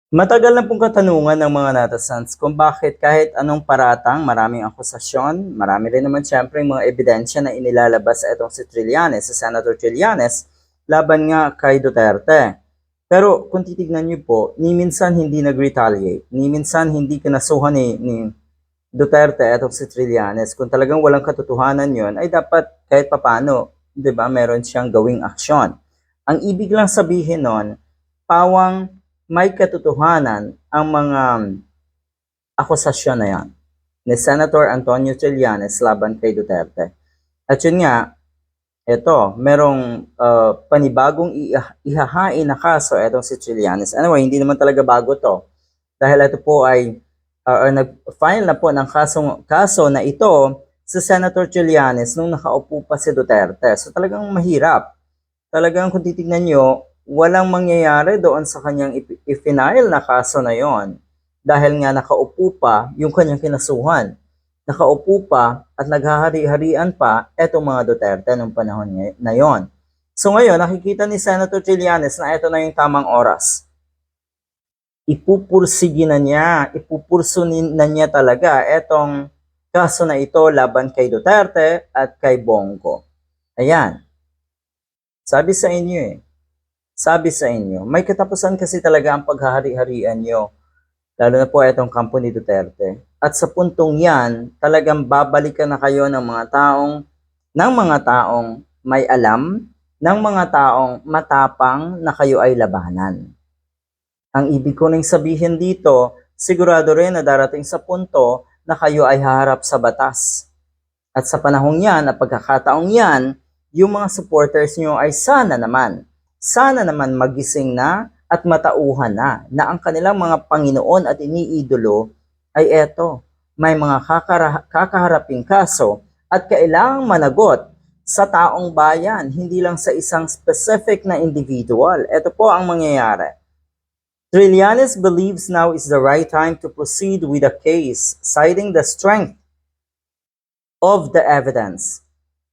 Matagal na pong katanungan ng mga netizens kung bakit kahit anong paratang, maraming akusasyon, marami rin naman siyempre mga ebidensya na inilalabas sa itong si Trillanes, si Senator Trillanes, laban nga kay Duterte. Pero kung titignan niyo po, ni minsan hindi nag-retaliate, ni minsan hindi kinasuhan ni Duterte itong si Trillanes. Kung talagang walang katotohanan yon, ay dapat kahit papano, di ba, meron siyang gawing aksyon. Ang ibig lang sabihin nun, pawang may katotohanan ang mga akusasyon na yan ni Senator Antonio Trillanes laban kay Duterte. At yun nga, ito, merong panibagong ihahain na kaso itong si Trillanes. Anyway, hindi naman talaga bago to. Dahil ito po ay nag-file na po ng kaso na ito si Senator Trillanes nung nakaupo pa si Duterte. So talagang mahirap. Talagang kung titignan nyo, walang mangyayari doon sa kanyang i-final na kaso na yon. Dahil nga nakaupo pa yung kanyang kinasuhan. Nakaupo pa at naghahari-harian pa etong mga Duterte nung panahon na yon. So ngayon, nakikita ni Senator Trillanes na ito na yung tamang oras. Ipupursige na niya, ipupursunin na niya talaga etong kaso na ito laban kay Duterte at kay Bongo. Ayan. Sabi sa inyo, may katapusan kasi talaga ang paghahari-harian nyo. Lalo na po itong kampo ni Duterte. At sa puntong yan, talagang babalikan na kayo ng mga taong may alam, ng mga taong matapang na kayo ay labanan. Ang ibig ko nang sabihin dito, sigurado rin na darating sa punto na kayo ay haharap sa batas. At sa panahong yan, at pagkakataong yan, yung mga supporters nyo ay sana naman magising na at matauhan na ang kanilang mga Panginoon at iniidolo ay eto, may mga kakaharaping kaso at kailangang managot sa taong bayan, hindi lang sa isang specific na individual. Ito po ang mangyayari. Trillanes believes now is the right time to proceed with the case, citing the strength of the evidence,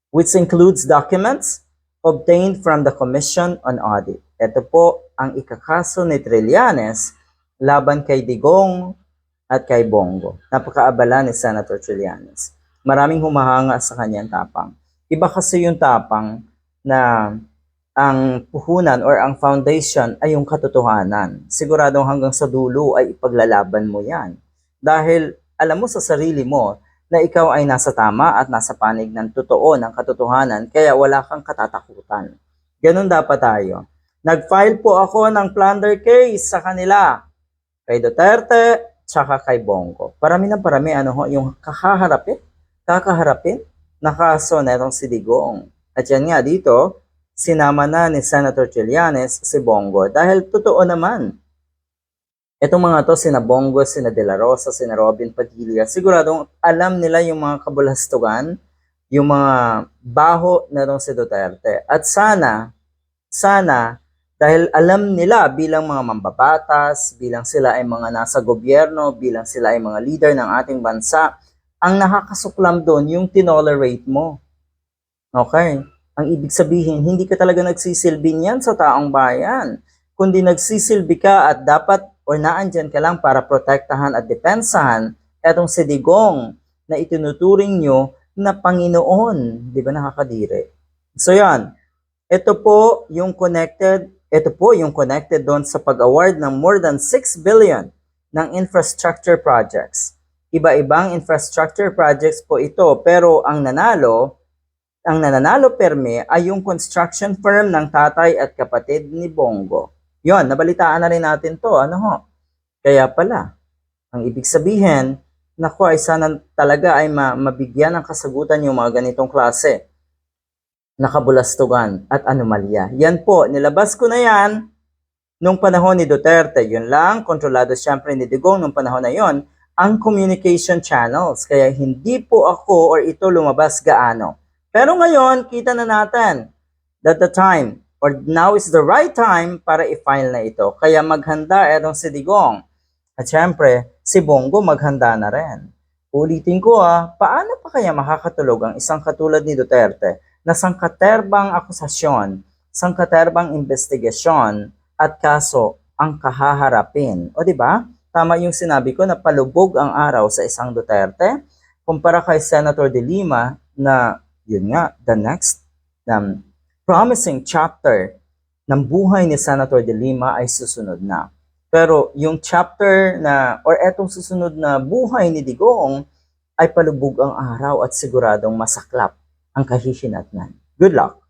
which includes documents obtained from the Commission on Audit. Ito po ang ikakaso ni Trillanes laban kay Digong at kay Bongo. Napakaabala ni Senator Trillanes. Maraming humahanga sa kanyang tapang. Iba kasi yung tapang na ang puhunan or ang foundation ay yung katotohanan. Siguradong hanggang sa dulo ay ipaglalaban mo yan. Dahil alam mo sa sarili mo na ikaw ay nasa tama at nasa panig ng totoo, ng katotohanan, kaya wala kang katatakutan. Ganun dapat tayo. Nag-file po ako ng plunder case sa kanila, kay Duterte, tsaka kay Bongo. Parami yung kakaharapin na kaso na itong si Digong. At yan nga dito, sinama na ni Senator Trillanes si Bongo. Dahil totoo naman, itong mga to, sina Bongo, sina De La Rosa, sina Robin Padilla, siguradong alam nila yung mga kabulastugan, yung mga baho na itong si Duterte. At sana, dahil alam nila bilang mga mambabatas, bilang sila ay mga nasa gobyerno, bilang sila ay mga leader ng ating bansa, ang nakakasuklam doon yung tinolerate mo. Okay? Ang ibig sabihin, hindi ka talaga nagsisilbi niyan sa taong bayan. Kundi nagsisilbi ka at dapat o naandyan ka lang para protektahan at depensahan etong si Digong na itinuturing nyo na Panginoon. Di ba nakakadiri? So yan, ito po yung connected doon sa pag-award ng more than 6 billion ng infrastructure projects. Iba-ibang infrastructure projects po ito, pero ang nananalo perme ay yung construction firm ng tatay at kapatid ni Bongo. Yon, nabalitaan na rin natin to. Kaya pala, ang ibig sabihin, naku ay sana talaga ay mabigyan ng kasagutan yung mga ganitong klase na kabulastugan at anomalya. Yan po, nilabas ko na yan nung panahon ni Duterte. Yun lang, kontrolado siyempre ni Digong nung panahon na yon ang communication channels. Kaya hindi po ako or ito lumabas gaano. Pero ngayon, kita na natin that the time or now is the right time para i-file na ito. Kaya maghanda etong si Digong. At syempre, si Bongo maghanda na rin. Ulitin ko paano pa kaya makakatulog ang isang katulad ni Duterte na sangkaterbang akusasyon, sangkaterbang investigasyon at kaso ang kahaharapin. O di ba? Tama yung sinabi ko na palubog ang araw sa isang Duterte kumpara kay Senator De Lima na yun nga, the next promising chapter ng buhay ni Senator De Lima ay susunod na. Pero yung chapter na or etong susunod na buhay ni Digong ay palubog ang araw at siguradong masaklap ang kahihinatnan. Good luck!